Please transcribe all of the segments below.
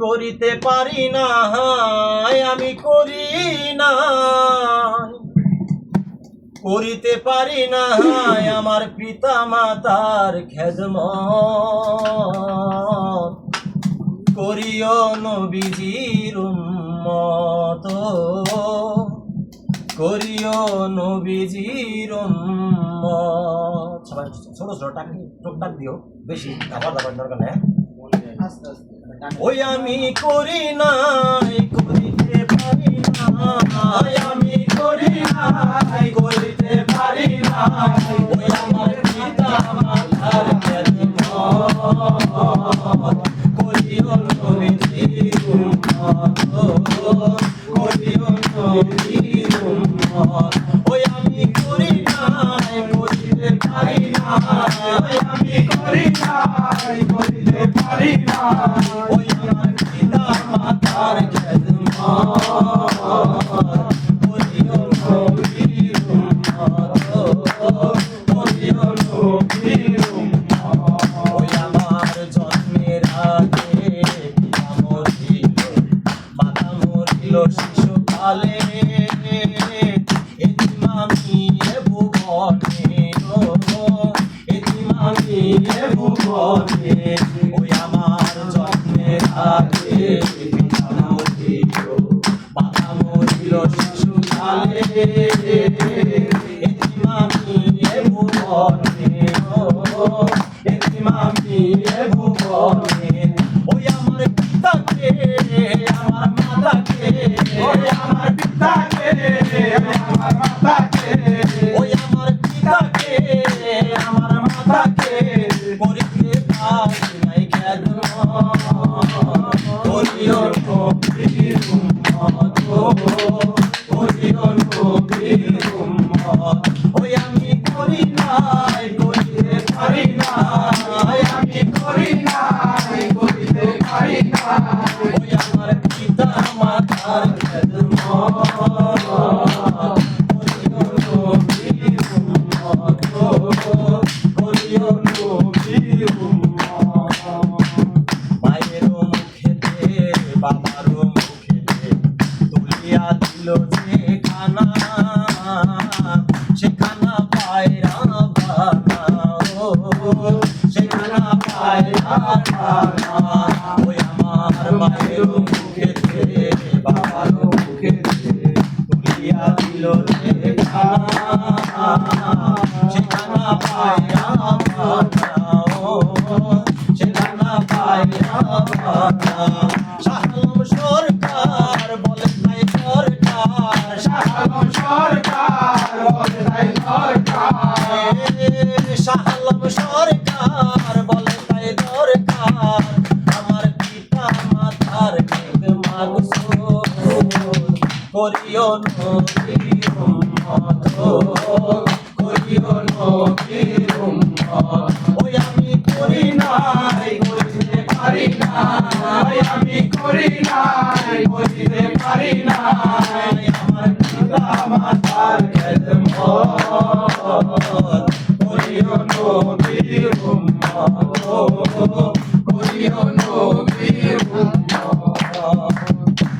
করিতে পারি না, আমি করি না, করিতে পারি না আমার পিতা মাতার খেদমত, করিও নবীজির উম্মত, করিও নবীজির উম্মত। সবাই ছোট ছোট টাক দিও, বেশি খাবার দাবার দরকার নেই। ওই আমি করি না, করিতে পারি না, আমি করি না, করিতে পারি না, ওই আমার পিতা মাতার খেদমত, করিও নবীজির উম্মত, করিও নবীজির উম্মত। ওই আমি করি না, করিতে পারি না, আমি করি না, করিতে পারি না, ওই আমার পিতা মাতার খেদমত, করিও নবীজির উম্মত, করিও নবীজির উম্মত। ওই আমার জন্মের আগে পিতা মরিল, মাতা মরিল শিশুকালে, এতিম আমি এ ভুবনে, এতিম আমি এ ভুবনে। ওই আমার জন্মের আগে পিতা মরিল, মাতা মরিল শিশুকালে, এতিম আমি এ ভুবনে, এতিম আমি এ ভুবনে। ওই আমার পিতাকে, আমার মাতাকে, ওই আমার পিতাকে, আমার মাতাকে, ওই আমার পিতাকে, আমার মাতাকে করিতে পারি নাই খেদমত, করিও নবীর উম্মত, করিও নবীর উম্মত। ওই আমি করি নাই, করিতে পারি না, আমি করি নাই, করিতে পারি না, ওই আমার পিতা মাতার খেদমত, করিও নবীর উম্মত, করিও নবীর উম্মত। মায়েরও মুখেতে বাবারও মুখেতে তুলিয়া দিল যে খানা, সেখানা পায়রা বানা, সেখানা পায়রা বানা। ওই আমার মায়েরও মুখেতে বাবারও মুখেতে তুলিয়া দিল যে খানা, সেখানা পায়রা বানা, সেখানা পায়রা বানা। শাহ আলম সরকার বলে তাই সরকার, শাহ আলম সরকার বলে তাই সরকার, শাহ আলম সরকার বলে তাই দরকার, আমার পিতা মাতার খেদমত, করিও নবীর উম্মত, করিও নবীর উম্মত। ওই আমি করি নাই, করিতে পারি না, আমি করি নাই, করিতে পারি না, আমার পিতা মাতার খেদমত, করিও নবীর উম্মত, করিও নবীর উম্মত।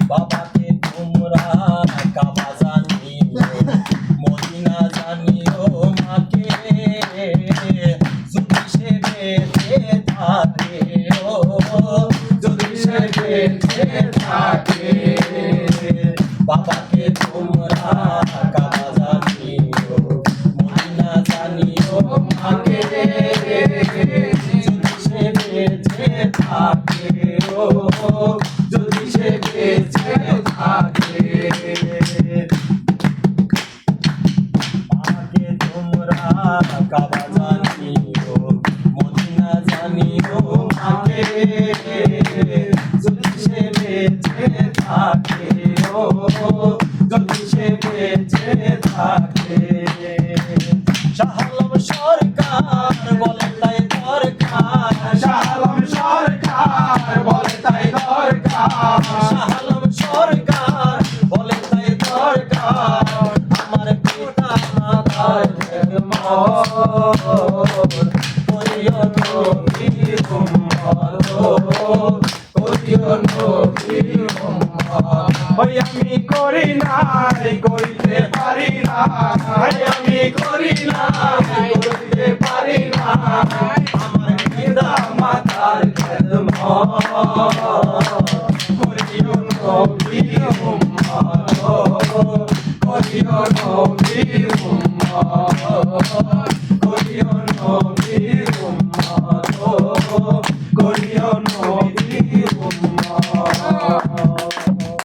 বাবাকে তোমরা কাবা জানিও, মদিনা জানিও, মাকে যদি সে বেঁচে থাকে, যদি সে বেঁচে থাকে। বাবাকে তোমরা কাবা জানিও, মদিনা জানিও, মাকে যদি সে বেঁচে থাকে, যদি সে বেঁচে থাকে। বাবাকে তোমরা কাবা জানিও, মদিনা জানিও, মাকে যদি সে বেঁচে থাকে, যদি সে বেঁচে থাকে। শাহ আলম সরকার বলে তাই দরকার, শাহ আলম সরকার বলে তাই দরকার, শাহ আলম সরকার বলে তাই দরকার, আমার পিতা মাতার খেদমত, করিও নবীর উম্মত, করিও নবীর উম্মত ওই আমি করি নাই করিতে পারি না আমি করি নাই করিতে পারি না আমার পিতা মাতার খেদমত করিও নবীর উম্মত করিও